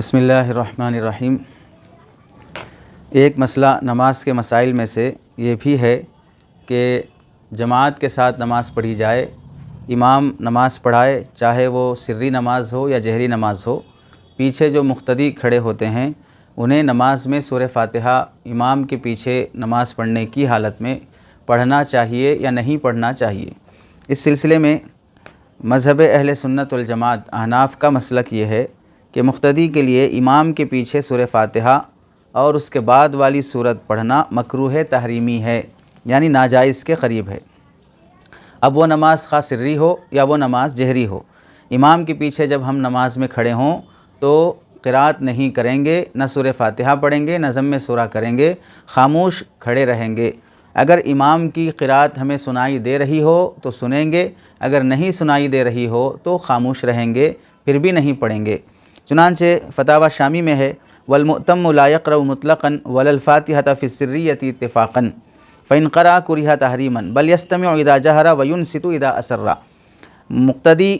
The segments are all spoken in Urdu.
بسم اللہ الرحمن الرحیم۔ ایک مسئلہ نماز کے مسائل میں سے یہ بھی ہے کہ جماعت کے ساتھ نماز پڑھی جائے، امام نماز پڑھائے، چاہے وہ سری نماز ہو یا جہری نماز ہو، پیچھے جو مقتدی کھڑے ہوتے ہیں انہیں نماز میں سورہ فاتحہ امام کے پیچھے نماز پڑھنے کی حالت میں پڑھنا چاہیے یا نہیں پڑھنا چاہیے۔ اس سلسلے میں مذہب اہل سنت والجماعت احناف کا مسلک یہ ہے کہ مقتدی کے لیے امام کے پیچھے سورہ فاتحہ اور اس کے بعد والی سورت پڑھنا مکروہ تحریمی ہے، یعنی ناجائز کے قریب ہے۔ اب وہ نماز خواہ سری ہو یا وہ نماز جہری ہو، امام کے پیچھے جب ہم نماز میں کھڑے ہوں تو قرات نہیں کریں گے، نہ سورہ فاتحہ پڑھیں گے، نہ ضم سورہ کریں گے، خاموش کھڑے رہیں گے۔ اگر امام کی قرات ہمیں سنائی دے رہی ہو تو سنیں گے، اگر نہیں سنائی دے رہی ہو تو خاموش رہیں گے، پھر بھی نہیں پڑھیں گے۔ چنانچہ فتاوی شامی میں ہے والمؤتم لا يقرأ مطلقا ولا الفاتحة في السرية اتفاقا فإن قرأ كره تحریما بل يستمع اذا جهر وينصت اذا اسر۔ مقتدی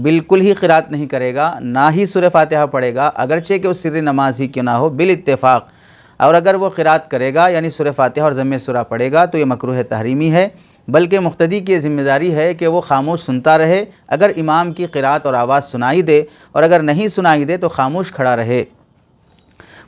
بالکل ہی قرات نہیں کرے گا، نہ ہی سورہ فاتحہ پڑھے گا، اگرچہ کہ وہ سری نماز ہی کیوں نہ ہو، بالاتفاق۔ اور اگر وہ قرات کرے گا یعنی سورہ فاتحہ اور ضم سورہ پڑھے گا تو یہ مکروہ تحریمی ہے، بلکہ مقتدی کی ذمہ داری ہے کہ وہ خاموش سنتا رہے، اگر امام کی قرات اور آواز سنائی دے، اور اگر نہیں سنائی دے تو خاموش کھڑا رہے۔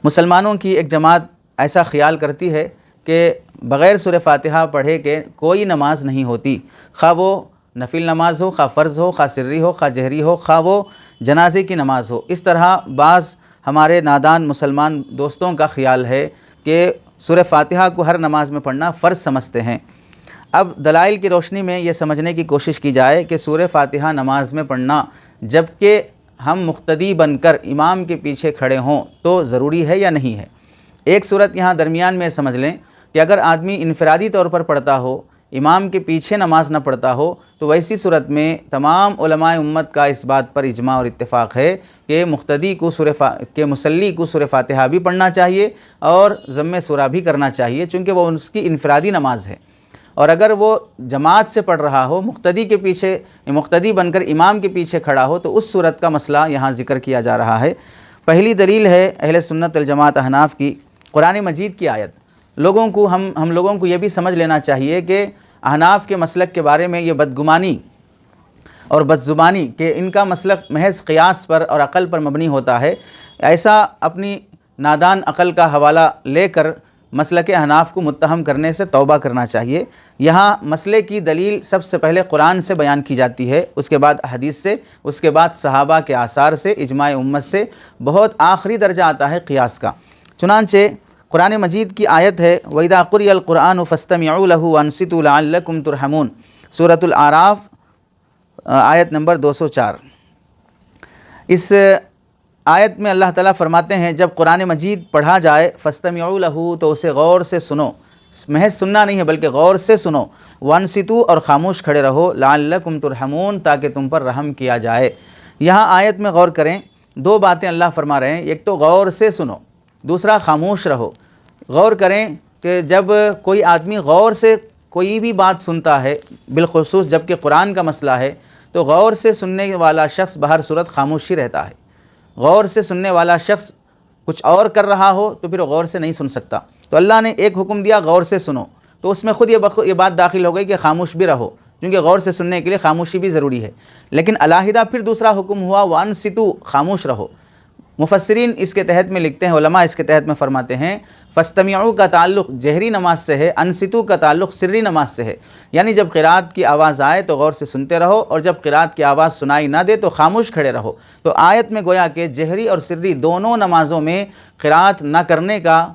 مسلمانوں کی ایک جماعت ایسا خیال کرتی ہے کہ بغیر سورہ فاتحہ پڑھے کہ کوئی نماز نہیں ہوتی، خواہ وہ نفل نماز ہو، خواہ فرض ہو، خواہ سری ہو، خواہ جہری ہو، خواہ وہ جنازے کی نماز ہو۔ اس طرح بعض ہمارے نادان مسلمان دوستوں کا خیال ہے کہ سورہ فاتحہ کو ہر نماز میں پڑھنا فرض سمجھتے ہیں۔ اب دلائل کی روشنی میں یہ سمجھنے کی کوشش کی جائے کہ سورہ فاتحہ نماز میں پڑھنا جبکہ ہم مقتدی بن کر امام کے پیچھے کھڑے ہوں تو ضروری ہے یا نہیں ہے۔ ایک صورت یہاں درمیان میں سمجھ لیں کہ اگر آدمی انفرادی طور پر پڑھتا ہو، امام کے پیچھے نماز نہ پڑھتا ہو، تو ویسی صورت میں تمام علماء امت کا اس بات پر اجماع اور اتفاق ہے کہ مقتدی کو مصلی کو سورہ فاتحہ بھی پڑھنا چاہیے اور ضم سورہ بھی کرنا چاہیے، چونکہ وہ اس کی انفرادی نماز ہے۔ اور اگر وہ جماعت سے پڑھ رہا ہو، مقتدی کے پیچھے، مقتدی بن کر امام کے پیچھے کھڑا ہو، تو اس صورت کا مسئلہ یہاں ذکر کیا جا رہا ہے۔ پہلی دلیل ہے اہل سنت والجماعت احناف کی قرآن مجید کی آیت۔ ہم لوگوں کو یہ بھی سمجھ لینا چاہیے کہ احناف کے مسلک کے بارے میں یہ بدگمانی اور بدزبانی کہ ان کا مسلک محض قیاس پر اور عقل پر مبنی ہوتا ہے، ایسا اپنی نادان عقل کا حوالہ لے کر مسلک احناف کو متہم کرنے سے توبہ کرنا چاہیے۔ یہاں مسئلے کی دلیل سب سے پہلے قرآن سے بیان کی جاتی ہے، اس کے بعد حدیث سے، اس کے بعد صحابہ کے آثار سے، اجماع امت سے، بہت آخری درجہ آتا ہے قیاس کا۔ چنانچہ قرآن مجید کی آیت ہے وَإِذَا قُرِئَ الْقُرْآنُ فَاسْتَمِعُوا لَهُ وَأَنصِتُوا لَعَلَّكُمْ تُرْحَمُونَ، سورۃ الاعراف آیت نمبر 204۔ اس آیت میں اللہ تعالیٰ فرماتے ہیں جب قرآن مجید پڑھا جائے فَاسْتَمِعُوا لَهُ تو اسے غور سے سنو، محض سننا نہیں ہے بلکہ غور سے سنو، وَأَنصِتُوا اور خاموش کھڑے رہو، لَعَلَّكُمْ تُرْحَمُونَ تاکہ تم پر رحم کیا جائے۔ یہاں آیت میں غور کریں، دو باتیں اللہ فرما رہے ہیں، ایک تو غور سے سنو، دوسرا خاموش رہو۔ غور کریں کہ جب کوئی آدمی غور سے کوئی بھی بات سنتا ہے، بالخصوص جب کہ قرآن کا مسئلہ ہے، تو غور سے سننے والا شخص بہر صورت خاموش ہی رہتا ہے۔ غور سے سننے والا شخص کچھ اور کر رہا ہو تو پھر غور سے نہیں سن سکتا۔ تو اللہ نے ایک حکم دیا غور سے سنو، تو اس میں خود یہ بات داخل ہو گئی کہ خاموش بھی رہو، کیونکہ غور سے سننے کے لیے خاموشی بھی ضروری ہے۔ لیکن علیحدہ پھر دوسرا حکم ہوا وَأَنصِتُوا، خاموش رہو۔ مفسرین اس کے تحت میں لکھتے ہیں، علماء اس کے تحت میں فرماتے ہیں فَاسْتَمِعُوا کا تعلق جہری نماز سے ہے، أَنصِتُوا کا تعلق سری نماز سے ہے، یعنی جب قرات کی آواز آئے تو غور سے سنتے رہو، اور جب قرات کی آواز سنائی نہ دے تو خاموش کھڑے رہو۔ تو آیت میں گویا کہ جہری اور سری دونوں نمازوں میں قرات نہ کرنے کا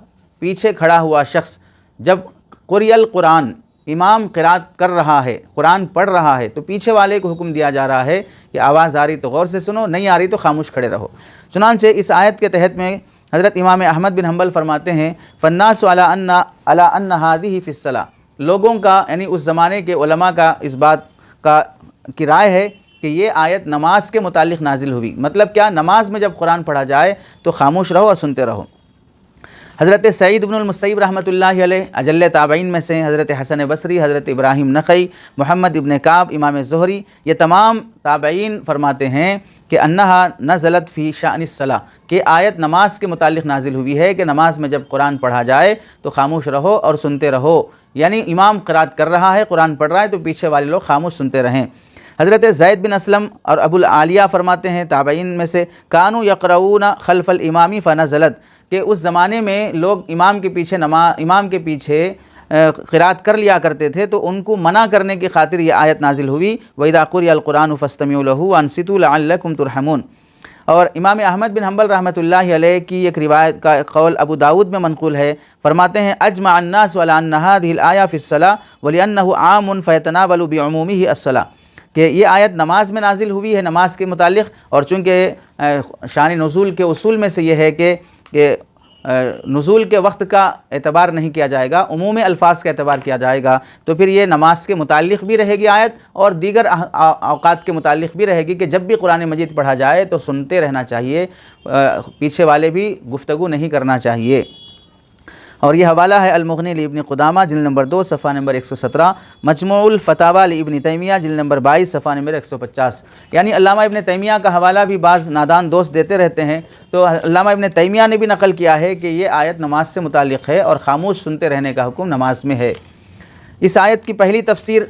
پیچھے کھڑا ہوا شخص جب قُرِئَ القرآن امام قرات کر رہا ہے، قرآن پڑھ رہا ہے، تو پیچھے والے کو حکم دیا جا رہا ہے کہ آواز آ رہی تو غور سے سنو، نہیں آ رہی تو خاموش کھڑے رہو۔ چنانچہ اس آیت کے تحت میں حضرت امام احمد بن حنبل فرماتے ہیں فالناس علی ان هذه فی الصلاۃ، لوگوں کا یعنی اس زمانے کے علماء کا اس بات کی رائے ہے کہ یہ آیت نماز کے متعلق نازل ہوئی۔ مطلب کیا؟ نماز میں جب قرآن پڑھا جائے تو خاموش رہو اور سنتے رہو۔ حضرت سعید بن المسیب رحمۃ اللہ علیہ اجل تابعین میں سے، حضرت حسن بصری، حضرت ابراہیم نخعی، محمد ابن کعب، امام زہری، یہ تمام تابعین فرماتے ہیں کہ انہا نزلت فی شأن الصلاۃ، کہ آیت نماز کے متعلق نازل ہوئی ہے کہ نماز میں جب قرآن پڑھا جائے تو خاموش رہو اور سنتے رہو، یعنی امام قرات کر رہا ہے، قرآن پڑھ رہا ہے تو پیچھے والے لوگ خاموش سنتے رہیں۔ حضرت زید بن اسلم اور ابو العالیہ فرماتے ہیں تابعین میں سے، کانوا یقرؤون خلف الامام فنزلت، کہ اس زمانے میں لوگ امام کے پیچھے قرات کر لیا کرتے تھے تو ان کو منع کرنے کی خاطر یہ آیت نازل ہوئی، وَإِذَا قُرِئَ الْقُرْآنُ فَاسْتَمِعُوا لَهُ وَأَنصِتُوا لَعَلَّكُمْ تُرْحَمُونَ۔ اور امام احمد بن حنبل رحمۃ اللہ علیہ کی ایک روایت کا قول ابو داود میں منقول ہے، فرماتے ہیں اجمع الناس علی ان هذه الآیہ فی الصلاۃ ولأنه عام فیتناول بعمومہ الصلاۃ، کہ یہ آیت نماز میں نازل ہوئی ہے نماز کے متعلق، اور چونکہ شان نزول کے اصول میں سے یہ ہے کہ نزول کے وقت کا اعتبار نہیں کیا جائے گا، عموم الفاظ کا اعتبار کیا جائے گا، تو پھر یہ نماز کے متعلق بھی رہے گی آیت اور دیگر اوقات کے متعلق بھی رہے گی کہ جب بھی قرآن مجید پڑھا جائے تو سنتے رہنا چاہیے، پیچھے والے بھی گفتگو نہیں کرنا چاہیے۔ اور یہ حوالہ ہے المغنی لابن قدامہ جلد نمبر 2 صفحہ نمبر 117، مجموع الفتاوی لابن تیمیہ جلد نمبر 22 صفحہ نمبر 150۔ یعنی علامہ ابن تیمیہ کا حوالہ بھی بعض نادان دوست دیتے رہتے ہیں، تو علامہ ابن تیمیہ نے بھی نقل کیا ہے کہ یہ آیت نماز سے متعلق ہے اور خاموش سنتے رہنے کا حکم نماز میں ہے۔ اس آیت کی پہلی تفسیر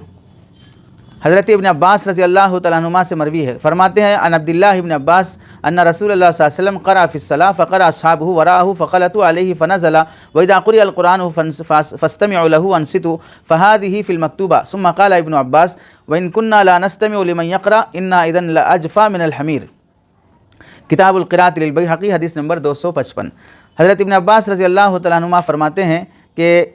حضرت ابن عباس رضی اللہ تعالیٰ عنہما سے مروی ہے، فرماتے ہیں عن عبداللہ ابن عباس ان رسول اللہ صلی اللہ علیہ وسلم قرأ فی الصلاۃ فقرأ اصحابہ وراءہ فغلطوا علیہ فنزل وإذا قرئ القرآن فاستمعوا له وانصتوا فهذه في المكتوبة ثم قال ابن عباس وإن كنا لا نستمع لمن يقرأ إنا إذن لأجفى من الحمير۔ کتاب القراءۃ للبیہقی حدیث نمبر 255۔ حضرت ابن عباس رضی اللہ تعالیٰ عنہما فرماتے ہیں کہ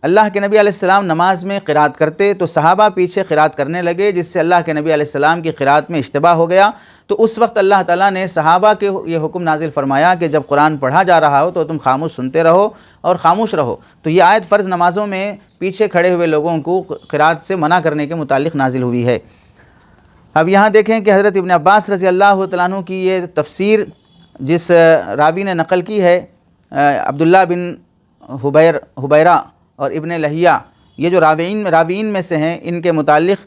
اللہ کے نبی علیہ السلام نماز میں قرات کرتے تو صحابہ پیچھے قرات کرنے لگے، جس سے اللہ کے نبی علیہ السلام کی قرات میں اشتباہ ہو گیا، تو اس وقت اللہ تعالیٰ نے صحابہ کے یہ حکم نازل فرمایا کہ جب قرآن پڑھا جا رہا ہو تو تم خاموش سنتے رہو اور خاموش رہو۔ تو یہ آیت فرض نمازوں میں پیچھے کھڑے ہوئے لوگوں کو قرات سے منع کرنے کے متعلق نازل ہوئی ہے۔ اب یہاں دیکھیں کہ حضرت ابن عباس رضی اللہ تعالیٰ عنہ کی یہ تفسیر جس راوی نے نقل کی ہے، عبداللہ بن حبیرہ اور ابن لہیہ، یہ جو راویین میں سے ہیں، ان کے متعلق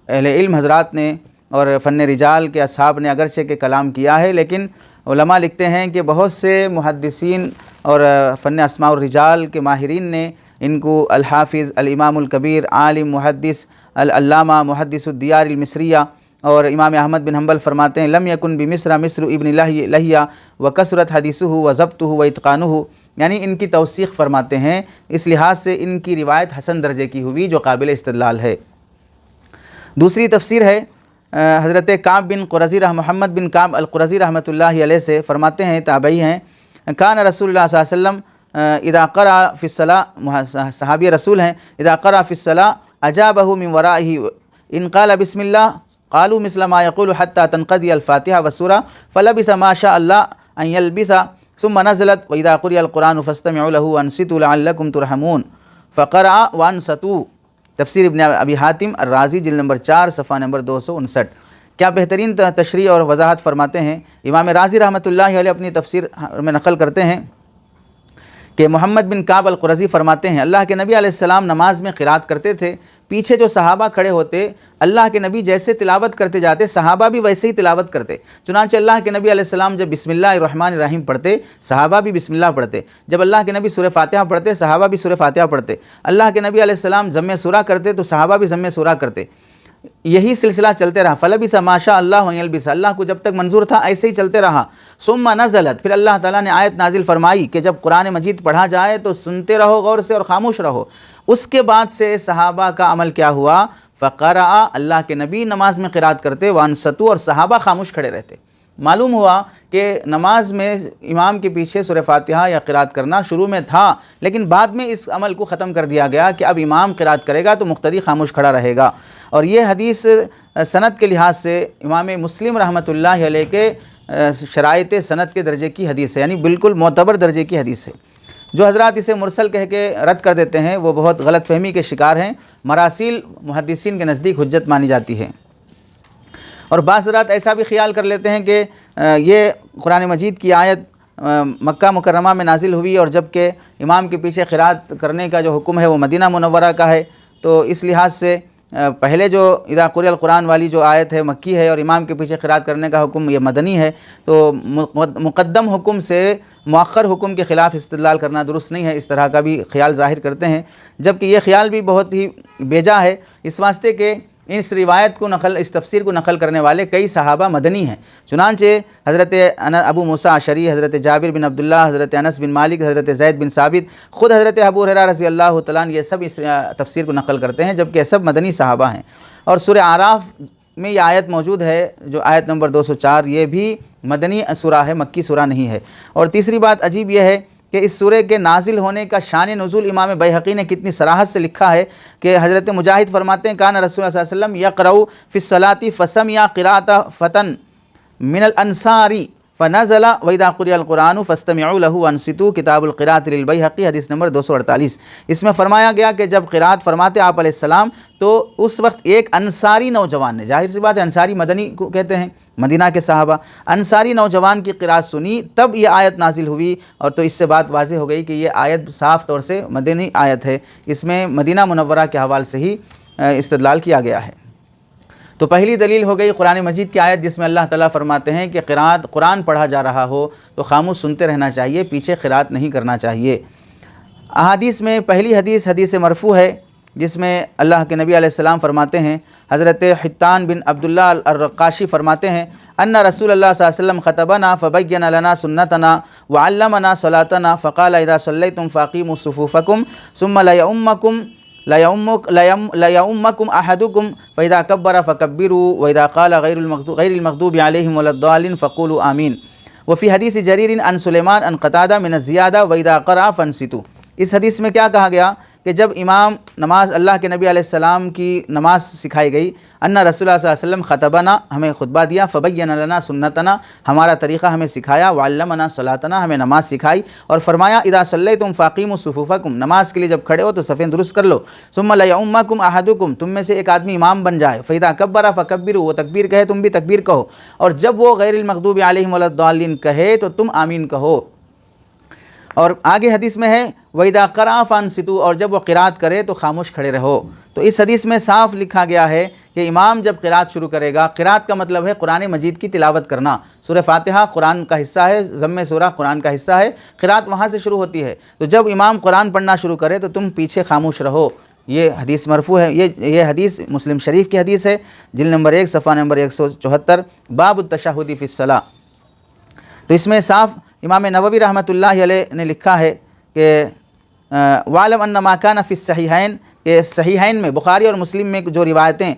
اہل علم حضرات نے اور فن رجال کے اصحاب نے اگرچہ کہ کلام کیا ہے، لیکن علماء لکھتے ہیں کہ بہت سے محدثین اور فن اسماء الرجال کے ماہرین نے ان کو الحافظ، الامام الکبیر، عالم، محدث، العلامہ، محدث الدیار المصریہ، اور امام احمد بن حنبل فرماتے ہیں لم یکن بمصر مصر ابن لہیہ وکثرت حدیثہ وضبطہ واتقانہ، یعنی ان کی توثیق فرماتے ہیں، اس لحاظ سے ان کی روایت حسن درجے کی ہوئی جو قابل استدلال ہے۔ دوسری تفسیر ہے حضرت کعب بن قرظی محمد بن کعب القرظی رحمۃ اللہ علیہ سے، فرماتے ہیں تابعی ہیں، کان رسول اللہ صلی اللہ علیہ وسلم اذا قرأ فی الصلاۃ، صحابی رسول ہیں، اذا قرأ فی الصلاۃ اجابہ من ورائہ ان قال بسم اللہ قالوا مثل ما يقول حتى تنقضي الفاتحة والسورة فلبث ما شاء الله ان يلبث ثم نزلت وإذا قرئ القرآن فاستمعوا له وانصتوا لعلكم ترحمون فقرأ وانصتوا۔ تفسیر ابن ابی حاتم الرازی جلد نمبر 4 صفحہ نمبر 259۔ کیا بہترین تشریح اور وضاحت فرماتے ہیں۔ امام رازی رحمۃ اللہ علیہ اپنی تفسیر میں نقل کرتے ہیں کہ محمد بن کعب القرظی فرماتے ہیں اللہ کے نبی علیہ السلام نماز میں قرات کرتے تھے، پیچھے جو صحابہ کھڑے ہوتے، اللہ کے نبی جیسے تلاوت کرتے جاتے صحابہ بھی ویسے ہی تلاوت کرتے، چنانچہ اللہ کے نبی علیہ السلام جب بسم اللہ الرحمن الرحیم پڑھتے صحابہ بھی بسم اللہ پڑھتے، جب اللہ کے نبی سورہ فاتحہ پڑھتے صحابہ بھی سورہ فاتحہ پڑھتے، اللہ کے نبی علیہ السلام ضم سورہ کرتے تو صحابہ بھی ضم سورہ کرتے، یہی سلسلہ چلتے رہا۔ فلبث ما شاء اللہ ان یلبث، اللہ کو جب تک منظور تھا ایسے ہی چلتے رہا۔ ثم نزلت، پھر اللہ تعالیٰ نے آیت نازل فرمائی کہ جب قرآن مجید پڑھا جائے تو سنتے رہو غور سے اور خاموش رہو۔ اس کے بعد سے صحابہ کا عمل کیا ہوا، فقرأ، اللہ کے نبی نماز میں قرات کرتے، وانصتوا، اور صحابہ خاموش کھڑے رہتے۔ معلوم ہوا کہ نماز میں امام کے پیچھے سورہ فاتحہ یا قرات کرنا شروع میں تھا، لیکن بعد میں اس عمل کو ختم کر دیا گیا کہ اب امام قرات کرے گا تو مقتدی خاموش کھڑا رہے گا۔ اور یہ حدیث سند کے لحاظ سے امام مسلم رحمۃ اللہ علیہ کے شرائط سند کے درجے کی حدیث ہے، یعنی بالکل معتبر درجے کی حدیث ہے۔ جو حضرات اسے مرسل کہہ کے رد کر دیتے ہیں وہ بہت غلط فہمی کے شکار ہیں۔ مراسیل محدثین کے نزدیک حجت مانی جاتی ہے، اور بعض حضرات ایسا بھی خیال کر لیتے ہیں کہ یہ قرآن مجید کی آیت مکہ مکرمہ میں نازل ہوئی، اور جب کہ امام کے پیچھے قرات کرنے کا جو حکم ہے وہ مدینہ منورہ کا ہے، تو اس لحاظ سے پہلے جو اذا قرئ القرآن والی جو آیت ہے مکی ہے اور امام کے پیچھے قرات کرنے کا حکم یہ مدنی ہے، تو مقدم حکم سے مؤخر حکم کے خلاف استدلال کرنا درست نہیں ہے، اس طرح کا بھی خیال ظاہر کرتے ہیں، جبکہ یہ خیال بھی بہت ہی بیجا ہے، اس واسطے کہ اس روایت کو اس تفسیر کو نقل کرنے والے کئی صحابہ مدنی ہیں۔ چنانچہ حضرت ابو موسیٰ اشعری، حضرت جابر بن عبداللہ، حضرت انس بن مالک، حضرت زید بن ثابت، خود حضرت ابو ہریرہ رضی اللہ تعالیٰ عنہ، یہ سب اس تفسیر کو نقل کرتے ہیں، جبکہ یہ سب مدنی صحابہ ہیں۔ اور سورہ اعراف میں یہ آیت موجود ہے جو آیت نمبر 204، یہ بھی مدنی سورہ ہے، مکی سورہ نہیں ہے۔ اور تیسری بات عجیب یہ ہے کہ اس سورہ کے نازل ہونے کا شان نزول امام بیہقی نے کتنی صراحت سے لکھا ہے کہ حضرت مجاہد فرماتے ہیں کان رسول اللہ صلی اللہ علیہ وسلم یقرأ فی الصلاۃ فسمع قراءۃ فتن من الانصار فنزل واذا قرئ القرآن فاستمعوا له وانصتوا، کتاب القراءۃ للبیہقی، حدیث نمبر 248۔ اس میں فرمایا گیا کہ جب قراءت فرماتے آپ علیہ السلام تو اس وقت ایک انصاری نوجوان نے، ظاہر سی بات ہے انصاری مدنی کو کہتے ہیں، مدینہ کے صحابہ، انصاری نوجوان کی قراءت سنی، تب یہ آیت نازل ہوئی، اور تو اس سے بات واضح ہو گئی کہ یہ آیت صاف طور سے مدنی آیت ہے، اس میں مدینہ منورہ کے حوالے سے ہی استدلال کیا گیا ہے۔ تو پہلی دلیل ہو گئی قرآن مجید کی آیت جس میں اللہ تعالیٰ فرماتے ہیں کہ قرآن پڑھا جا رہا ہو تو خاموش سنتے رہنا چاہیے، پیچھے قراءت نہیں کرنا چاہیے۔ احادیث میں پہلی حدیث مرفوع ہے جس میں اللہ کے نبی علیہ السلام فرماتے ہیں، حضرت حتان بن عبداللہ الرقاشی فرماتے ہیں ان رسول اللہ صلی اللہ علیہ وسلم خطبنا فبین لنا سنتنا وعلمنا صلاتنا فقال اذا صلیتم فاقیموا صفوفکم ثم ليؤمكم احدكم فاذا كبر فكبروا واذا قال غير المغضوب عليهم ولا الضالين فقولوا آمين، وفي حديث جرير عن سليمان عن قتادة من الزيادة واذا قرأ فانصتوا۔ اس حدیث میں کیا کہا گیا کہ جب امام نماز، اللہ کے نبی علیہ السلام کی نماز سکھائی گئی، ان رسول اللہ صلی اللہ علیہ وسلم خطبنا، ہمیں خطبہ دیا، فبین لنا سنتنا، ہمارا طریقہ ہمیں سکھایا، وعلمنا صلاتنا، ہمیں نماز سکھائی، اور فرمایا اذا صلیتم فاقیموا صفوفکم، نماز کے لیے جب کھڑے ہو تو صفیں درست کر لو، ثم لیؤمکم احدکم، تم میں سے ایک آدمی امام بن جائے، فاذا کبر فکبروا، وہ تکبیر کہے تم بھی تکبیر کہو، اور جب وہ غیر المغضوب علیہم ولا الضالین کہے تو تم آمین کہو۔ اور آگے حدیث میں ہے وَإِذَا قَرَأَ فَانصِتُوا، اور جب وہ قرات کرے تو خاموش کھڑے رہو۔ تو اس حدیث میں صاف لکھا گیا ہے کہ امام جب قرات شروع کرے گا، قرات کا مطلب ہے قرآن مجید کی تلاوت کرنا، سورہ فاتحہ قرآن کا حصہ ہے، ضم سورہ قرآن کا حصہ ہے، قرات وہاں سے شروع ہوتی ہے، تو جب امام قرآن پڑھنا شروع کرے تو تم پیچھے خاموش رہو۔ یہ حدیث مرفوع ہے، یہ حدیث مسلم شریف کی حدیث ہے، جلد نمبر 1 صفحہ نمبر 174، باب التشہد فی الصلاۃ۔ تو اس میں صاف امام نووی رحمۃ اللہ علیہ نے لکھا ہے کہ وَعْلَمْ أَنَّ مَا كَانَ فِي الصَّحِيحَيْن، کہ صحیحین میں بخاری اور مسلم میں جو روایتیں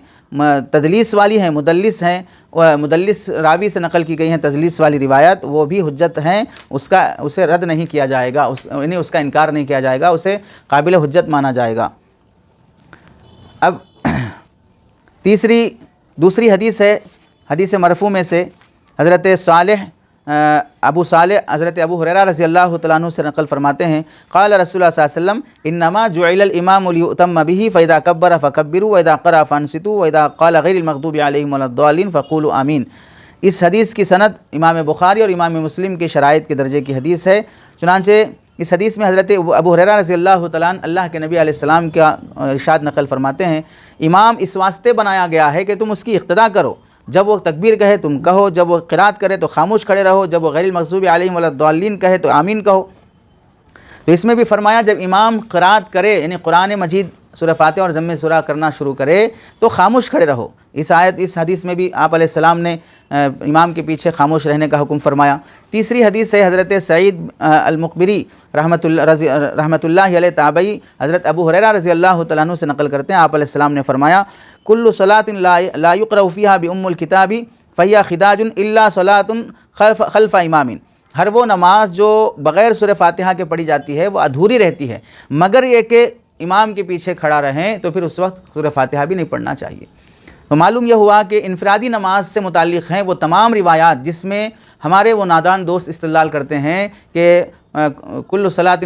تدلیس والی ہیں، مدلس راوی سے نقل کی گئی ہیں، تدلیس والی روایت، وہ بھی حجت ہیں، اسے رد نہیں کیا جائے گا، یعنی اس کا انکار نہیں کیا جائے گا، اسے قابل حجت مانا جائے گا۔ اب دوسری حدیث ہے، حدیث مرفوع میں سے حضرت حضرت ابو ہریرہ رضی اللہ تعالیٰ عنہ سے نقل فرماتے ہیں قال رسول اللہ صلی اللہ علیہ وسلم انما جعل الامام لیؤتم به فاذا كبر فكبروا واذا قرأ فانصتوا واذا قال غیر المغضوب علیہم ولا الضالین فقولوا آمین۔ اس حدیث کی سند امام بخاری اور امام مسلم کے شرائط کے درجے کی حدیث ہے۔ چنانچہ اس حدیث میں حضرت ابو ہریرہ رضی اللہ تعالیٰ عنہ اللہ کے نبی علیہ السلام کا ارشاد نقل فرماتے ہیں امام اس واسطے بنایا گیا ہے کہ تم اس کی اقتداء کرو، جب وہ تکبیر کہے تم کہو، جب وہ قرات کرے تو خاموش کھڑے رہو، جب وہ غیر المغضوب علیہم ولا الضالین کہے تو آمین کہو۔ تو اس میں بھی فرمایا جب امام قرات کرے، یعنی قرآن مجید سورہ فاتحہ اور ضم سورہ کرنا شروع کرے تو خاموش کھڑے رہو۔ اس حدیث میں بھی آپ علیہ السلام نے امام کے پیچھے خاموش رہنے کا حکم فرمایا۔ تیسری حدیث ہے حضرت سعید المقبری رحمۃ اللہ علیہ تابعی، حضرت ابو ہریرہ رضی اللہ تعالیٰ عنہ سے نقل کرتے ہیں آپ علیہ السلام نے فرمایا کل صلاۃ لا یقرأ فیہا بأم الکتاب فہی خداج الا صلاۃ خلف امام، ہر وہ نماز جو بغیر سورہ فاتحہ کے پڑھی جاتی ہے وہ ادھوری رہتی ہے مگر یہ کہ امام کے پیچھے کھڑا رہیں تو پھر اس وقت سورہ فاتحہ بھی نہیں پڑھنا چاہیے۔ تو معلوم یہ ہوا کہ انفرادی نماز سے متعلق ہیں وہ تمام روایات جس میں ہمارے وہ نادان دوست استدلال کرتے ہیں کہ کل صلاۃ،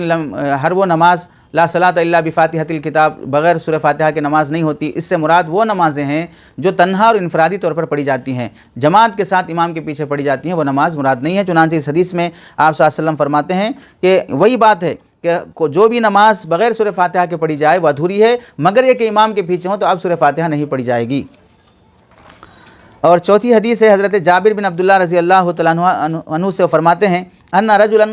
ہر وہ نماز لا صلاۃ الا بفاتحۃ الکتاب، بغیر سورہ فاتحہ کی نماز نہیں ہوتی، اس سے مراد وہ نمازیں ہیں جو تنہا اور انفرادی طور پر پڑھی جاتی ہیں، جماعت کے ساتھ امام کے پیچھے پڑھی جاتی ہیں، وہ نماز مراد نہیں ہے۔ چنانچہ اس حدیث میں آپ صلی اللہ علیہ وسلم فرماتے ہیں کہ وہی بات ہے کہ جو بھی نماز بغیر سورہ فاتحہ کے پڑھی جائے وہ ادھوری ہے، مگر یہ کہ امام کے پیچھے ہوں تو اب سورہ فاتحہ نہیں پڑھی جائے گی۔ اور چوتھی حدیث ہے حضرت جابر بن عبداللہ رضی اللہ تعالیٰ عنہ سے فرماتے ہیں ان رجلا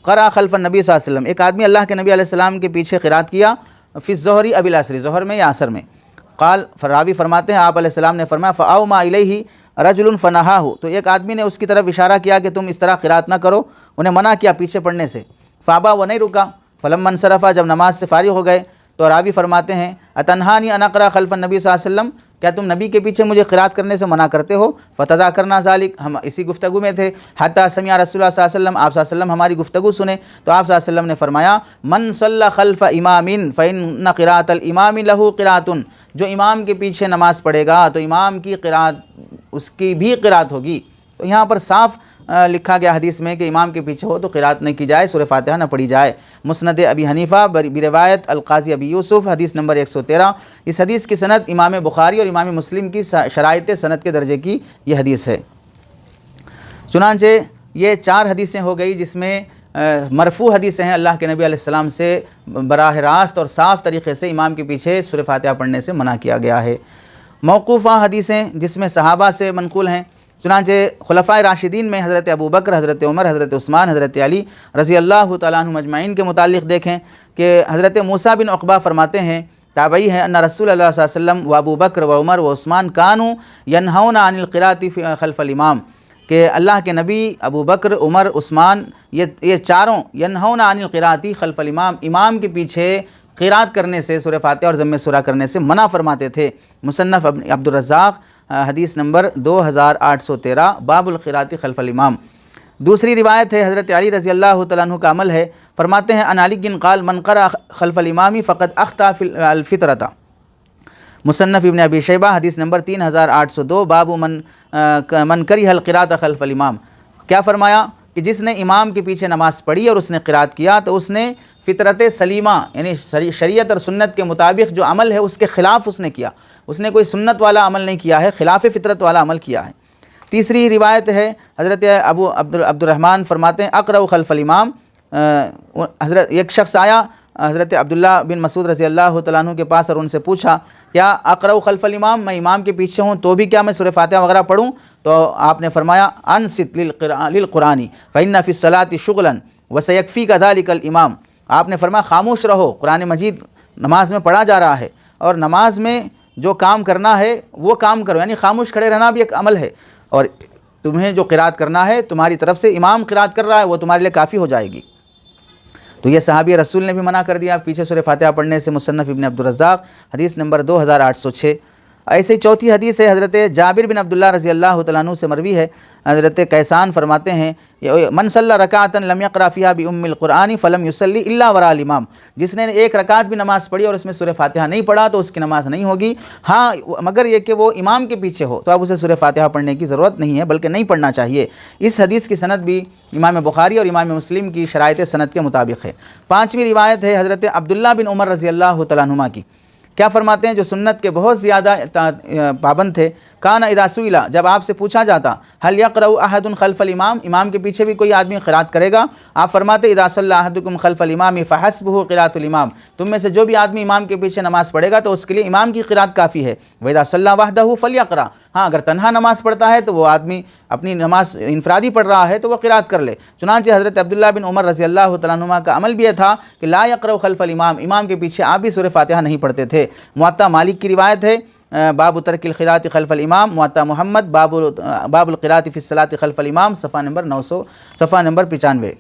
قرأ خلف النبی صلی اللہ علیہ وسلم، ایک آدمی اللہ کے نبی علیہ السلام کے پیچھے قرات کیا فی الظہر اب العصر، ظہر میں یا عصر میں۔ قال، راوی فرماتے ہیں آپ علیہ السلام نے فرمایا فاوما الیہ رجل فنہاہ، تو ایک آدمی نے اس کی طرف اشارہ کیا کہ تم اس طرح قرات نہ کرو، انہیں منع کیا پیچھے پڑھنے سے۔ فابا، وہ نہیں رکا۔ فلما انصرف، جب نماز سے فارغ ہو گئے تو راوی فرماتے ہیں اتنہانی ان اقرأ خلف النبی صلی اللہ علیہ وسلم، کیا تم نبی کے پیچھے مجھے قرات کرنے سے منع کرتے ہو؟ فتذاکرنا ذالک، ہم اسی گفتگو میں تھے، حتی سمع رسول اللہ صلی اللہ علیہ وسلم، آپ صلی اللہ علیہ وسلم ہماری گفتگو سنے تو آپ صلی اللہ علیہ وسلم نے فرمایا من صلی خلف امام فإن قراءۃ الامام له قراءۃ، جو امام کے پیچھے نماز پڑھے گا تو امام کی قرات اس کی بھی قرات ہوگی۔ تو یہاں پر صاف لکھا گیا حدیث میں کہ امام کے پیچھے ہو تو قرات نہیں کی جائے، سورہ فاتحہ نہ پڑھی جائے۔ مسند ابی حنیفہ بروایت القاضی ابی یوسف، حدیث نمبر 113۔ اس حدیث کی سند امام بخاری اور امام مسلم کی شرائط سند کے درجے کی یہ حدیث ہے۔ چنانچہ یہ 4 حدیثیں ہو گئی جس میں مرفوع حدیثیں ہیں، اللہ کے نبی علیہ السلام سے براہ راست اور صاف طریقے سے امام کے پیچھے سورہ فاتحہ پڑھنے سے منع کیا گیا ہے۔ موقوفہ حدیثیں جس میں صحابہ سے منقول ہیں، چنانچہ خلفائے راشدین میں حضرت ابو بکر، حضرت عمر، حضرت عثمان، حضرت علی رضی اللہ تعالیٰ عنہم اجمعین کے متعلق دیکھیں کہ حضرت موسیٰ بن عقبہ فرماتے ہیں، تابعی ہیں، ان رسول اللہ صلی اللہ علیہ وسلم و ابو بکر و عمر و عثمان کانوا ینہون عن القراءۃ خلف الامام، کہ اللہ کے نبی ابو بکر، عمر، عثمان یہ چاروں ینہون عن القراءۃ خلف الامام، امام کے پیچھے قرات کرنے سے، سورہ فاتحہ اور ضم سورہ کرنے سے منع فرماتے تھے۔ مصنف عبد الرزاق، حدیث نمبر 2813، باب القراءۃ خلف الامام۔ دوسری روایت ہے حضرت علی رضی اللہ تعالیٰ عنہ کا عمل ہے، فرماتے ہیں ان علی قال من قرأ خلف الامام فقد اخطأ فی الفطرۃ۔ مصنف ابن ابی شیبہ، حدیث نمبر 3802، باب من کرہ القراءۃ خلف الامام۔ کیا فرمایا کہ جس نے امام کے پیچھے نماز پڑھی اور اس نے قرات کیا تو اس نے فطرت سلیمہ یعنی شریعت اور سنت کے مطابق جو عمل ہے اس کے خلاف اس نے کیا، اس نے کوئی سنت والا عمل نہیں کیا ہے، خلاف فطرت والا عمل کیا ہے۔ تیسری روایت ہے حضرت ابو عبد الرحمن فرماتے ہیں اقرأ خلف الامام، حضرت ایک شخص آیا حضرت عبداللہ بن مسعود رضی اللہ تعالیٰ عنہ کے پاس اور ان سے پوچھا کیا اقرأ خلف الامام، میں امام کے پیچھے ہوں تو بھی کیا میں سورہ فاتحہ وغیرہ پڑھوں؟ تو آپ نے فرمایا انصت للقرآن فإن فی الصلاۃ شغلا وسیکفیک ذلک الامام، آپ نے فرمایا خاموش رہو، قرآن مجید نماز میں پڑھا جا رہا ہے اور نماز میں جو کام کرنا ہے وہ کام کرو، یعنی خاموش کھڑے رہنا بھی ایک عمل ہے، اور تمہیں جو قرات کرنا ہے تمہاری طرف سے امام قرات کر رہا ہے وہ تمہارے لیے کافی ہو جائے گی۔ تو یہ صحابی رسول نے بھی منع کر دیا پیچھے سورہ فاتحہ پڑھنے سے، مصنف ابن عبد الرزاق، حدیث نمبر 2806۔ ایسے ہی چوتھی حدیث ہے حضرت جابر بن عبداللہ رضی اللہ تعالیٰ عنہ سے مروی ہے، حضرت کیسان فرماتے ہیں من صلی رکعۃ لم یقرأ فیہا بأم القرآن فلم یصلی الا وراء الامام، جس نے ایک رکعت بھی نماز پڑھی اور اس میں سورہ فاتحہ نہیں پڑھا تو اس کی نماز نہیں ہوگی، ہاں مگر یہ کہ وہ امام کے پیچھے ہو تو اب اسے سورہ فاتحہ پڑھنے کی ضرورت نہیں ہے بلکہ نہیں پڑھنا چاہیے۔ اس حدیث کی سند بھی امام بخاری اور امام مسلم کی شرائط سند کے مطابق ہے۔ پانچویں روایت ہے حضرت عبداللہ بن عمر رضی اللہ تعالیٰ عنہما کی، کیا فرماتے ہیں جو سنت کے بہت زیادہ پابند تھے، کان اذا سئل، جب آپ سے پوچھا جاتا هل يقرأ احد خلف الامام، امام کے پیچھے بھی کوئی آدمی قرات کرے گا، آپ فرماتے اذا صلى احدكم خلف الامام فحسبه قراءة الامام، تم میں سے جو بھی آدمی امام کے پیچھے نماز پڑھے گا تو اس کے لیے امام کی قرات کافی ہے، واذا صلى وحده فليقرأ، ہاں اگر تنہا نماز پڑھتا ہے تو وہ آدمی اپنی نماز انفرادی پڑھ رہا ہے تو وہ قرات کر لے۔ چنانچہ حضرت عبداللہ بن عمر رضی اللہ تعالیٰ عنہما کا عمل بھی یہ تھا کہ لا يقرأ خلف الامام، امام کے پیچھے آپ بھی سورہ فاتحہ نہیں پڑھتے تھے۔ موطا مالک کی روایت ہے باب ترک القراءۃ خلف الامام، موطا محمد باب القراءۃ فی الصلاۃ خلف الامام، صفحہ نمبر 95۔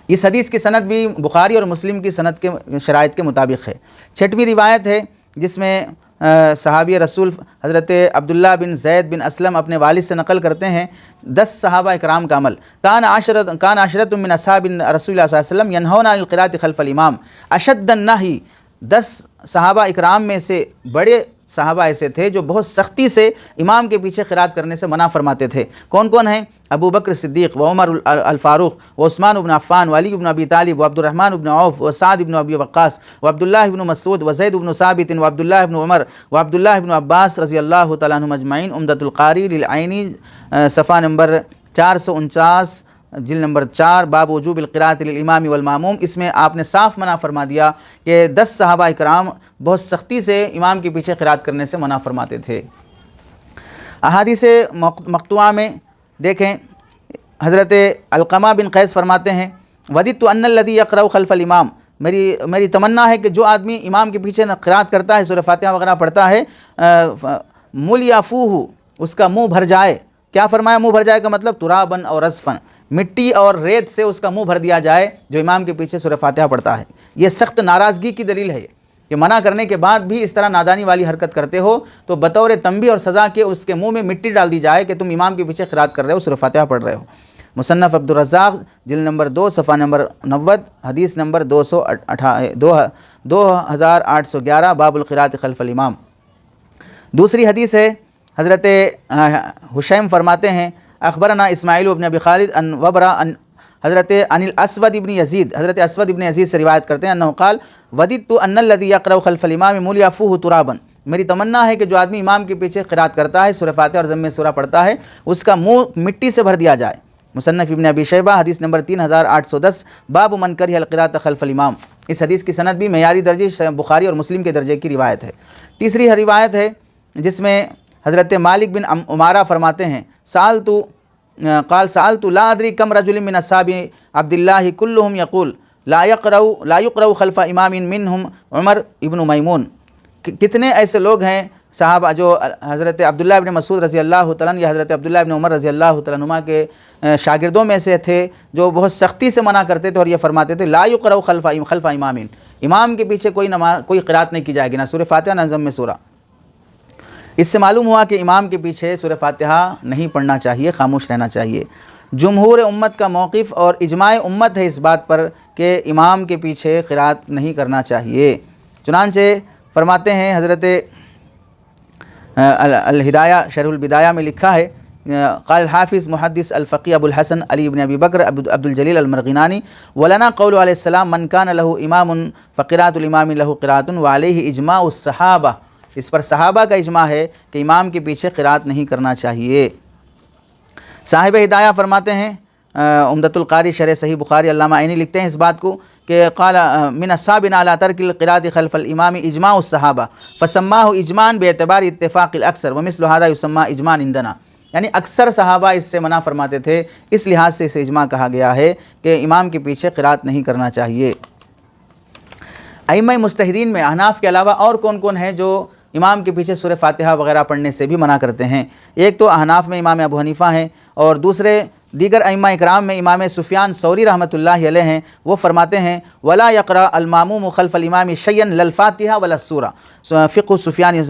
اس حدیث کی سند بھی بخاری اور مسلم کی سند کے شرائط کے مطابق ہے۔ چھٹویں روایت ہے جس میں صحابی رسول حضرت عبداللہ بن زید بن اسلم اپنے والد سے نقل کرتے ہیں 10 صحابہ اکرام کا عمل، کان عشرۃ من اصحاب رسول اللہ صلی اللہ علیہ وسلم ینہون عن القراءۃ خلف الامام اشد النہی، 10 صحابہ اکرام میں سے بڑے صحابہ ایسے تھے جو بہت سختی سے امام کے پیچھے قرات کرنے سے منع فرماتے تھے۔ کون کون ہیں؟ ابو بکر صدیق و عمر الفاروق و عثمان بن عفان و علی بن ابی طالب و عبد الرحمن بن عوف و سعد بن ابی وقاص و عبداللہ بن مسعود و زید بن ثابت و عبداللہ بن عمر و عبداللہ بن عباس رضی اللہ تعالیٰ عنہم اجمعین، عمدۃ القاری للعینی، صفحہ نمبر 449 جلد نمبر 4 باب وجوب القراءۃ للامام والماموم، اس میں آپ نے صاف منع فرما دیا کہ 10 صحابہ کرام بہت سختی سے امام کے پیچھے قراءت کرنے سے منع فرماتے تھے۔ احادیث مقطوعہ میں دیکھیں، حضرت علقمہ بن قیس فرماتے ہیں وددت ان الذی یقرأ خلف الامام، میری تمنا ہے کہ جو آدمی امام کے پیچھے قراءت کرتا ہے، سورہ فاتحہ وغیرہ پڑھتا ہے، مُلْیَ فُوهُ، اس کا منہ بھر جائے۔ کیا فرمایا منہ بھر جائے کا مطلب؟ ترابن اور رزفن، مٹی اور ریت سے اس کا منہ بھر دیا جائے جو امام کے پیچھے سورہ فاتحہ پڑھتا ہے۔ یہ سخت ناراضگی کی دلیل ہے کہ منع کرنے کے بعد بھی اس طرح نادانی والی حرکت کرتے ہو تو بطور تنبیہ اور سزا کے اس کے منہ میں مٹی ڈال دی جائے کہ تم امام کے پیچھے قراءت کر رہے ہو، سورہ فاتحہ پڑھ رہے ہو۔ مصنف عبدالرزاق جلد نمبر 2 صفحہ نمبر 90 حدیث نمبر 2811 باب القراءۃ خلف الامام۔ دوسری حدیث ہے، حضرت حشیم فرماتے ہیں اخبرنا اسماعیل بن ابی خالد ان وبرا ان حضرت عن الاسود ابن یزید، حضرت اسود ابن یزید سے روایت کرتے ہیں انہ قال وددت ان الذی یقرأ خلف الامام مُلْیَ فُوهُ ترابا، میری تمنا ہے کہ جو آدمی امام کے پیچھے قراءت کرتا ہے، سورہ فاتحہ اور ضم سورہ پڑھتا ہے، اس کا منہ مٹی سے بھر دیا جائے۔ مصنف ابن ابی شیبہ حدیث نمبر 3810 باب من کرہ القراءۃ خلف الامام، اس حدیث کی سند بھی معیاری درجے بخاری اور مسلم کے درجے کی روایت ہے۔ تیسری روایت ہے جس میں حضرت مالک بن عمارہ فرماتے ہیں قال سألت لا ادری کم رجل من اصحاب عبد اللہ کلهم یقول لا یقرأ خلف امام منهم عمر ابن میمون، کتنے ایسے لوگ ہیں صحابہ جو حضرت عبداللہ ابن مسعود رضی اللہ تعالیٰ عنہ یا حضرت عبداللہ ابن عمر رضی اللہ تعالیٰ عنہما کے شاگردوں میں سے تھے جو بہت سختی سے منع کرتے تھے اور یہ فرماتے تھے لا یقرأ خلف امام، امام کے پیچھے کوئی قراءت نہیں کی جائے گی، نہ سورہ فاتحہ نہ ضم سورہ۔ اس سے معلوم ہوا کہ امام کے پیچھے سورہ فاتحہ نہیں پڑھنا چاہیے، خاموش رہنا چاہیے۔ جمہور امت کا موقف اور اجماع امت ہے اس بات پر کہ امام کے پیچھے قراءت نہیں کرنا چاہیے۔ چنانچہ فرماتے ہیں حضرت الہدایہ شرح البدایہ میں لکھا ہے قال الحافظ محدث الفقی ابو الحسن علی بن ابی بکر عبد الجلیل المرغینانی ولنا قول علیہ السلام من کان لہ امام فقراءۃ الامام لہ قراءۃ وعلیہ اجماع الصحابہ، اس پر صحابہ کا اجماع ہے کہ امام کے پیچھے قراءت نہیں کرنا چاہیے۔ صاحب ہدایہ فرماتے ہیں عمدۃ القاری شرح صحیح بخاری علامہ عینی لکھتے ہیں اس بات کو کہ قال من الصابن علی ترک القراءۃ خلف الامام اجماع الصحابہ فسماہ اجماعا باعتبار اتفاق الاکثر ومثل هذا یسمى اجماعا عندنا، یعنی اکثر صحابہ اس سے منع فرماتے تھے، اس لحاظ سے اسے اجماع کہا گیا ہے کہ امام کے پیچھے قراءت نہیں کرنا چاہیے۔ ائمہ مجتہدین میں احناف کے علاوہ اور کون کون ہیں جو امام کے پیچھے سورہ فاتحہ وغیرہ پڑھنے سے بھی منع کرتے ہیں؟ ایک تو احناف میں امام ابو حنیفہ ہیں، اور دوسرے دیگر ائمہ اکرام میں امام سفیان ثوری رحمۃ اللہ علیہ ہیں، وہ فرماتے ہیں ولا یقرأ الماموم خلف الامام شیئا لا الفاتحہ ولا السورہ، فقہ سفیان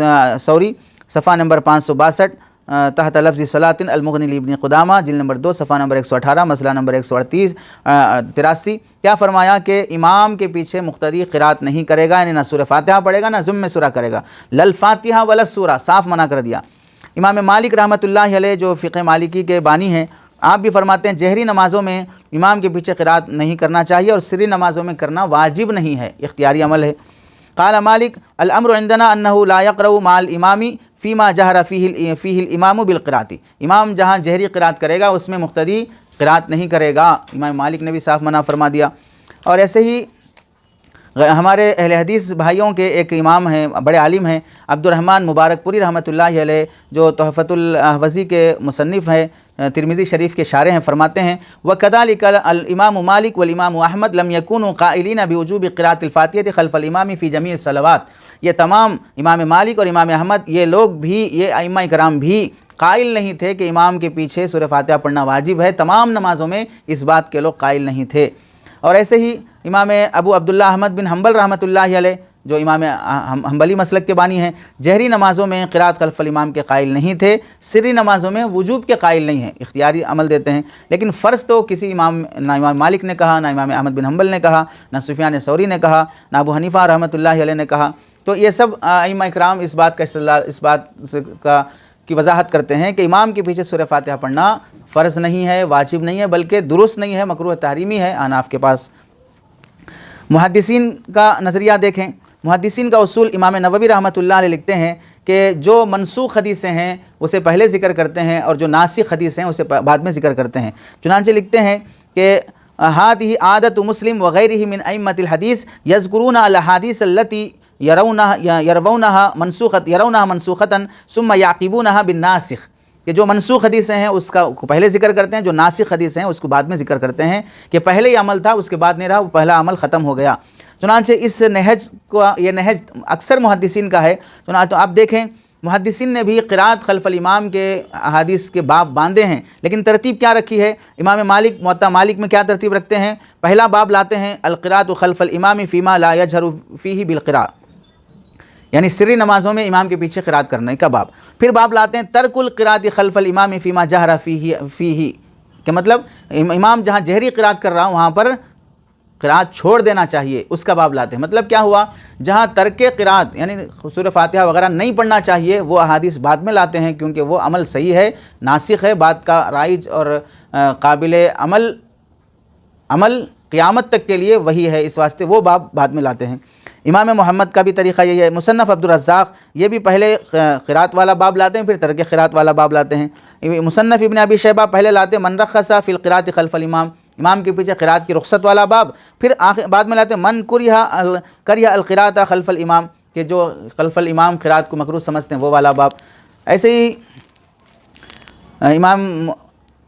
ثوری صفحہ نمبر 562 تحت لفظ صلاۃ المغنی لابن قدامہ جلد نمبر 2 صفحہ نمبر 118 مسئلہ نمبر 183 کیا فرمایا کہ امام کے پیچھے مقتدی قراءت نہیں کرے گا، یعنی نہ سورہ فاتحہ پڑھے گا نہ ضم سورہ کرے گا، لا الفاتحہ ولا السورہ، صاف منع کر دیا۔ امام مالک رحمۃ اللہ علیہ جو فقہ مالکی کے بانی ہیں، آپ بھی فرماتے ہیں جہری نمازوں میں امام کے پیچھے قراءت نہیں کرنا چاہیے اور سری نمازوں میں کرنا واجب نہیں ہے، اختیاری عمل ہے۔ قال مالک الامر عندنا انه لا يقرأ مع الامام فيما جهر فيه الامام بالقراءۃ، امام جہاں جہری قراءت کرے گا اس میں مقتدی قراءت نہیں کرے گا، امام مالک نے بھی صاف منع فرما دیا۔ اور ایسے ہی ہمارے اہل حدیث بھائیوں کے ایک امام ہیں، بڑے عالم ہیں، عبد الرحمن مبارک پوری رحمۃ اللہ علیہ جو تحفۃ الاحوذی کے مصنف ہیں، ترمذی شریف کے شارح ہیں، فرماتے ہیں وَكَذَلِكَ الامام مالک والامام احمد لم يكونوا قائلین بوجوب قراءۃ الفاتحہ خلف الامام فی جمیع الصلوات، یہ تمام امام مالک اور امام احمد یہ لوگ بھی، یہ ائمہ کرام بھی قائل نہیں تھے کہ امام کے پیچھے سورہ فاتحہ پڑھنا واجب ہے، تمام نمازوں میں اس بات کے لوگ قائل نہیں تھے۔ اور ایسے ہی امام ابو عبداللہ احمد بن حنبل رحمۃ اللہ علیہ جو امام حنبلی مسلک کے بانی ہیں، جہری نمازوں میں قراءت خلف الامام کے قائل نہیں تھے، سری نمازوں میں وجوب کے قائل نہیں ہیں، اختیاری عمل دیتے ہیں، لیکن فرض تو کسی نہ امام مالک نے کہا، نہ امام احمد بن حنبل نے کہا، نہ سفیان ثوری نے کہا، نہ ابو حنیفہ رحمۃ اللہ علیہ نے کہا۔ تو یہ سب ائمہ اکرام اس بات کی وضاحت کرتے ہیں کہ امام کے پیچھے سورہ فاتحہ پڑھنا فرض نہیں ہے، واجب نہیں ہے، بلکہ درست نہیں ہے، مکروہ تحریمی ہے احناف کے پاس۔ محدثین کا نظریہ دیکھیں محدثین کا اصول امام نووی رحمۃ اللہ علیہ لکھتے ہیں کہ جو منسوخ حدیثیں ہیں اسے پہلے ذکر کرتے ہیں اور جو ناسخ حدیثیں ہیں اسے بعد میں ذکر کرتے ہیں۔ چنانچہ لکھتے ہیں کہ هذه عادت مسلم وغیرہ من ائمۃ الحدیث یذکرون الاحادیث التي یرونها منسوخۃ ثم یعقبونها بالناسخ، کہ جو منسوخ حدیثیں ہیں اس کا پہلے ذکر کرتے ہیں، جو ناسخ حدیثیں ہیں اس کو بعد میں ذکر کرتے ہیں کہ پہلے یہ عمل تھا اس کے بعد نہیں رہا، وہ پہلا عمل ختم ہو گیا۔ چنانچہ اس نہج کو، یہ نہج اکثر محدثین کا ہے۔ چنانچہ آپ دیکھیں محدثین نے بھی قرات خلف الامام کے احادیث کے باب باندھے ہیں، لیکن ترتیب کیا رکھی ہے؟ امام مالک موطا مالک میں کیا ترتیب رکھتے ہیں؟ پہلا باب لاتے ہیں القراءۃ خلف الامام فیما لا یجہر فیہ بالقراء، یعنی سری نمازوں میں امام کے پیچھے قرات کرنے کا باب۔ پھر باب لاتے ہیں ترک القراءۃ خلف الامام فیما جہر فیہ، کہ مطلب امام جہاں جہری قرات کر رہا ہوں وہاں پر قرات چھوڑ دینا چاہیے، اس کا باب لاتے ہیں۔ مطلب کیا ہوا؟ جہاں ترک قرات یعنی سورہ فاتحہ وغیرہ نہیں پڑھنا چاہیے وہ احادیث بعد میں لاتے ہیں، کیونکہ وہ عمل صحیح ہے، ناسخ ہے، بات کا رائج اور قابل عمل قیامت تک کے لیے وہی ہے، اس واسطے وہ باب بعد میں لاتے ہیں۔ امام محمد کا بھی طریقہ یہی ہے۔ مصنف عبدالرزاق یہ بھی پہلے قرات والا باب لاتے ہیں، پھر ترک قرات والا باب لاتے ہیں۔ مصنف ابن ابی شیبہ پہلے لاتے ہیں من رخص فی القراءۃ خلف الامام، امام کے پیچھے قرات کی رخصت والا باب، پھر بعد میں لاتے ہیں من کرہ القراءۃ خلف الامام، کہ جو خلف الامام قرات کو مکروہ سمجھتے ہیں وہ والا باب۔ ایسے ہی امام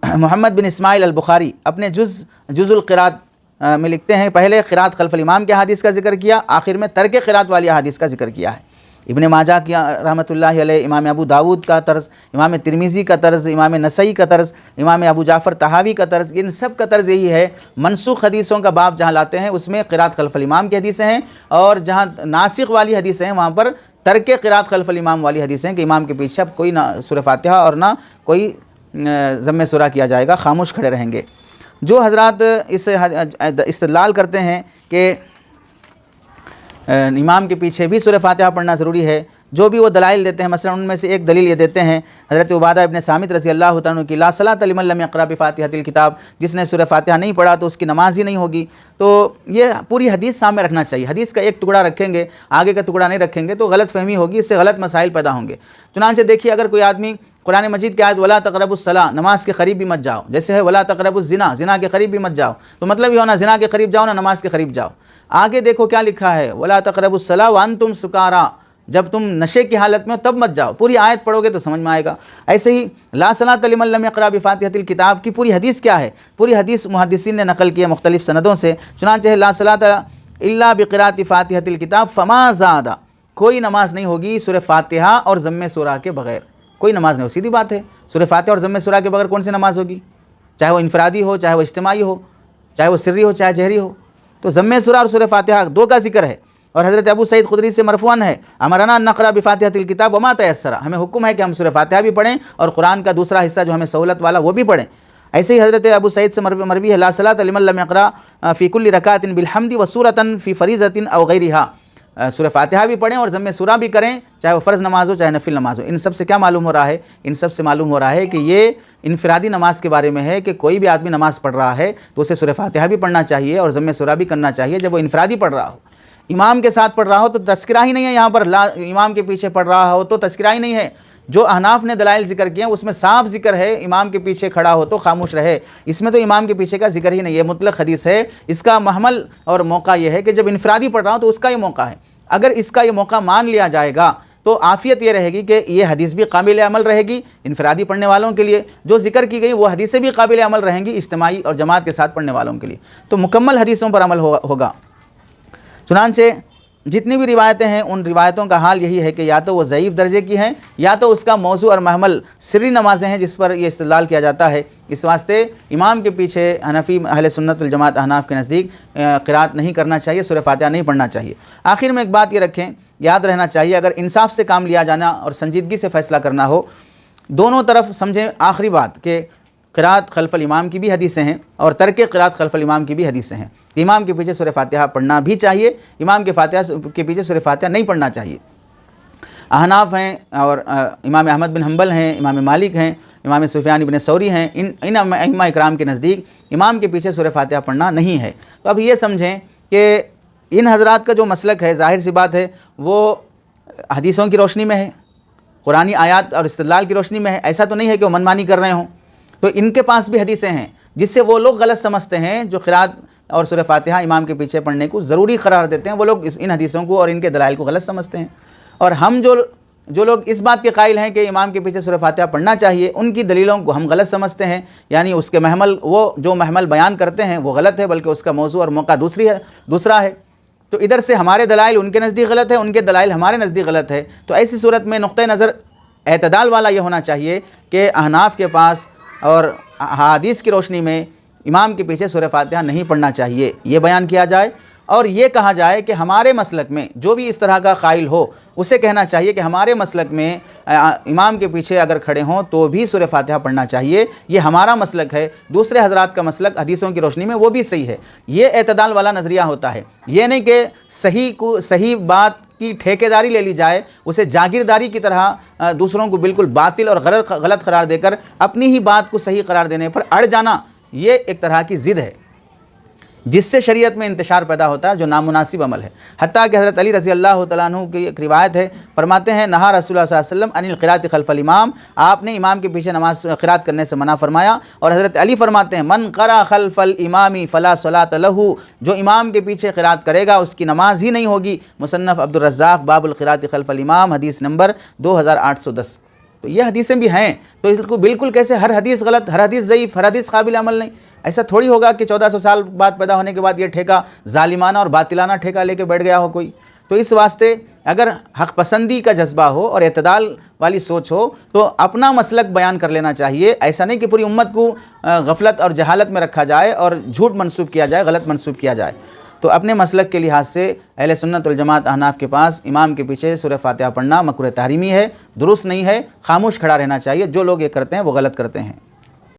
محمد بن اسماعیل البخاری اپنے جز القراءۃ میں لکھتے ہیں پہلے قرات خلف الامام کے حدیث کا ذکر کیا، آخر میں ترک قرات والی حدیث کا ذکر کیا ہے۔ ابن ماجہ کی رحمۃ اللہ علیہ، امام ابو داود کا طرز، امام ترمذی کا طرز، امام نسائی کا طرز، امام ابو جعفر طحاوی کا طرز، ان سب کا طرز یہی ہے، منسوخ حدیثوں کا باب جہاں لاتے ہیں اس میں قرات خلف الامام کی حدیثیں ہیں، اور جہاں ناسخ والی حدیثیں ہیں وہاں پر ترک قرات خلف الامام والی حدیثیں ہیں کہ امام کے پیچھے اب کوئی نہ سورہ فاتحہ اور نہ کوئی ضم سورہ کیا جائے گا، خاموش کھڑے رہیں گے۔ جو حضرات اس استدلال کرتے ہیں کہ امام کے پیچھے بھی سورہ فاتحہ پڑھنا ضروری ہے، جو بھی وہ دلائل دیتے ہیں، مثلا ان میں سے ایک دلیل یہ دیتے ہیں حضرت عبادہ ابن صامت رضی اللہ تعالیٰ عنہ کی لا صلاۃ لمن لم یقرأ بفاتحۃ الکتاب، جس نے سورہ فاتحہ نہیں پڑھا تو اس کی نماز ہی نہیں ہوگی۔ تو یہ پوری حدیث سامنے رکھنا چاہیے، حدیث کا ایک ٹکڑا رکھیں گے آگے کا ٹکڑا نہیں رکھیں گے تو غلط فہمی ہوگی، اس سے غلط مسائل پیدا ہوں گے۔ چنانچہ دیکھیے اگر کوئی آدمی قرآن مجید کی آیت ولا تقربوا الصلاۃ، نماز کے قریب بھی مت جاؤ، جیسے ہے ولا تقربوا الزنا، زنا کے قریب بھی مت جاؤ، تو مطلب یہ ہونا زنا کے قریب جاؤ نہ نماز کے قریب جاؤ۔ آگے دیکھو کیا لکھا ہے ولا تقربوا الصلاۃ وانتم سکارا، جب تم نشے کی حالت میں ہو تب مت جاؤ، پوری آیت پڑھو گے تو سمجھ میں آئے گا۔ ایسے ہی لا صلاۃ لمن لم یقرأ بفاتحۃ الکتاب کی پوری حدیث کیا ہے؟ پوری حدیث محدثین نے نقل کی ہے مختلف سندوں سے، چنانچہ لا صلاۃ الا بقراءۃ فاتحۃ الکتاب فما زاد، کوئی نماز نہیں ہوگی سورہ فاتحہ اور ضم سورہ کے بغیر، کوئی نماز نہیں ہو، سیدھی بات ہے، سورہ فاتحہ اور ضم سورہ کے بغیر کون سی نماز ہوگی؟ چاہے وہ انفرادی ہو، چاہے وہ اجتماعی ہو، چاہے وہ سری ہو، چاہے جہری ہو۔ تو ضم سورہ اور سورہ فاتحہ دو کا ذکر ہے، اور حضرت ابو سعید خدری سے مرفوعاً ہے امرنا ان نقرأ بفاتحۃ الکتاب وما تیسر، ہمیں حکم ہے کہ ہم سورہ فاتحہ بھی پڑھیں اور قرآن کا دوسرا حصہ جو ہمیں سہولت والا وہ بھی پڑھیں۔ ایسے ہی حضرت ابو سعید سے مروی ہے لا صلاۃ لمن لم یقرأ فی کل رکعۃ بالحمد وسورۃ فی فریضۃ او غیرہا، سورہ فاتحہ بھی پڑھیں اور ضم سورہ بھی کریں، چاہے وہ فرض نماز ہو چاہے نفل نماز ہو۔ ان سب سے کیا معلوم ہو رہا ہے؟ ان سب سے معلوم ہو رہا ہے کہ یہ انفرادی نماز کے بارے میں ہے کہ کوئی بھی آدمی نماز پڑھ رہا ہے تو اسے سورہ فاتحہ بھی پڑھنا چاہیے اور ضم سورہ بھی کرنا چاہیے جب وہ انفرادی پڑھ رہا ہو۔ امام کے ساتھ پڑھ رہا ہو تو تذکرہ ہی نہیں ہے، یہاں پر امام کے پیچھے پڑھ رہا ہو تو تذکرہ ہی نہیں ہے۔ جو احناف نے دلائل ذکر کیے ہیں اس میں صاف ذکر ہے امام کے پیچھے کھڑا ہو تو خاموش رہے، اس میں تو امام کے پیچھے کا ذکر ہی نہیں ہے، مطلق حدیث ہے۔ اس کا محمل اور موقع یہ ہے کہ جب انفرادی پڑھ رہا ہو تو اس کا یہ موقع ہے، اگر اس کا یہ موقع مان لیا جائے گا تو عافیت یہ رہے گی کہ یہ حدیث بھی قابل عمل رہے گی انفرادی پڑھنے والوں کے لیے، جو ذکر کی گئی وہ حدیثیں بھی قابل عمل رہیں گی اجتماعی اور جماعت کے ساتھ پڑھنے والوں کے لیے، تو مکمل حدیثوں پر عمل ہوگا۔ چنانچہ جتنی بھی روایتیں ہیں ان روایتوں کا حال یہی ہے کہ یا تو وہ ضعیف درجے کی ہیں یا تو اس کا موضوع اور محمل سری نمازیں ہیں جس پر یہ استدلال کیا جاتا ہے۔ اس واسطے امام کے پیچھے حنفی اہل سنت الجماعت احناف کے نزدیک قرات نہیں کرنا چاہیے، سورہ فاتحہ نہیں پڑھنا چاہیے۔ آخر میں ایک بات یہ رکھیں، یاد رہنا چاہیے اگر انصاف سے کام لیا جانا اور سنجیدگی سے فیصلہ کرنا ہو، دونوں طرف سمجھیں آخری بات کہ قرات خلف الامام کی بھی حدیثیں ہیں اور ترک قرات خلف الامام کی بھی حدیثیں ہیں۔ امام کے پیچھے سورہ فاتحہ پڑھنا بھی چاہیے، امام کے پیچھے سورہ فاتحہ نہیں پڑھنا چاہیے۔ احناف ہیں اور امام احمد بن حنبل ہیں، امام مالک ہیں، امام سفیان بن ثوری ہیں، ان ائمہ اکرام کے نزدیک امام کے پیچھے سورہ فاتحہ پڑھنا نہیں ہے۔ تو اب یہ سمجھیں کہ ان حضرات کا جو مسلک ہے ظاہر سی بات ہے وہ حدیثوں کی روشنی میں ہے، قرآنی آیات اور استدلال کی روشنی میں ہے، ایسا تو نہیں ہے کہ وہ منمانی کر رہے ہوں۔ تو ان کے پاس بھی حدیثیں ہیں جس سے وہ لوگ غلط سمجھتے ہیں جو قرات اور سورہ فاتحہ امام کے پیچھے پڑھنے کو ضروری قرار دیتے ہیں، وہ لوگ ان حدیثوں کو اور ان کے دلائل کو غلط سمجھتے ہیں۔ اور ہم جو لوگ اس بات کے قائل ہیں کہ امام کے پیچھے سورہ فاتحہ پڑھنا چاہیے، ان کی دلیلوں کو ہم غلط سمجھتے ہیں، یعنی اس کے محمل، وہ جو محمل بیان کرتے ہیں وہ غلط ہے، بلکہ اس کا موضوع اور موقع دوسرا ہے۔ تو ادھر سے ہمارے دلائل ان کے نزدیک غلط ہے، ان کے دلائل ہمارے نزدیک غلط ہے۔ تو ایسی صورت میں نقطہ نظر اعتدال والا یہ ہونا چاہیے کہ احناف کے پاس اور حدیث کی روشنی میں امام کے پیچھے سورہ فاتحہ نہیں پڑھنا چاہیے، یہ بیان کیا جائے، اور یہ کہا جائے کہ ہمارے مسلک میں جو بھی اس طرح کا قائل ہو اسے کہنا چاہیے کہ ہمارے مسلک میں امام کے پیچھے اگر کھڑے ہوں تو بھی سورہ فاتحہ پڑھنا چاہیے، یہ ہمارا مسلک ہے، دوسرے حضرات کا مسلک حدیثوں کی روشنی میں وہ بھی صحیح ہے۔ یہ اعتدال والا نظریہ ہوتا ہے، یہ نہیں کہ صحیح بات کی ٹھیکیداری لے لی جائے، اسے جاگیرداری کی طرح دوسروں کو بالکل باطل اور غلط قرار دے کر اپنی ہی بات کو صحیح قرار دینے پر اڑ جانا، یہ ایک طرح کی ضد ہے جس سے شریعت میں انتشار پیدا ہوتا ہے، جو نامناسب عمل ہے۔ حتیٰ کہ حضرت علی رضی اللہ تعالیٰ عنہ کی ایک روایت ہے، فرماتے ہیں نہا رسول اللہ صلی اللہ علیہ وسلم عن القراءۃ خلف الامام، آپ نے امام کے پیچھے نماز قرات کرنے سے منع فرمایا۔ اور حضرت علی فرماتے ہیں من قرأ خلف الامام فلا صلاۃ لہ، جو امام کے پیچھے قرات کرے گا اس کی نماز ہی نہیں ہوگی۔ مصنف عبد الرزاق باب القراءۃ خلف الامام، حدیث نمبر 2810۔ تو یہ حدیثیں بھی ہیں، تو اس کو بالکل کیسے ہر حدیث غلط، ہر حدیث ضعیف، ہر حدیث قابل عمل نہیں، ایسا تھوڑی ہوگا کہ 1400 سال بعد پیدا ہونے کے بعد یہ ٹھیکہ ظالمانہ اور باطلانہ ٹھیکہ لے کے بیٹھ گیا ہو کوئی۔ تو اس واسطے اگر حق پسندی کا جذبہ ہو اور اعتدال والی سوچ ہو تو اپنا مسلک بیان کر لینا چاہیے، ایسا نہیں کہ پوری امت کو غفلت اور جہالت میں رکھا جائے اور جھوٹ منسوب کیا جائے، غلط منسوب کیا جائے۔ تو اپنے مسلک کے لحاظ سے اہل سنت والجماعت احناف کے پاس امام کے پیچھے سورہ فاتحہ پڑھنا مکروہ تحریمی ہے، درست نہیں ہے، خاموش کھڑا رہنا چاہیے، جو لوگ یہ کرتے ہیں وہ غلط کرتے ہیں۔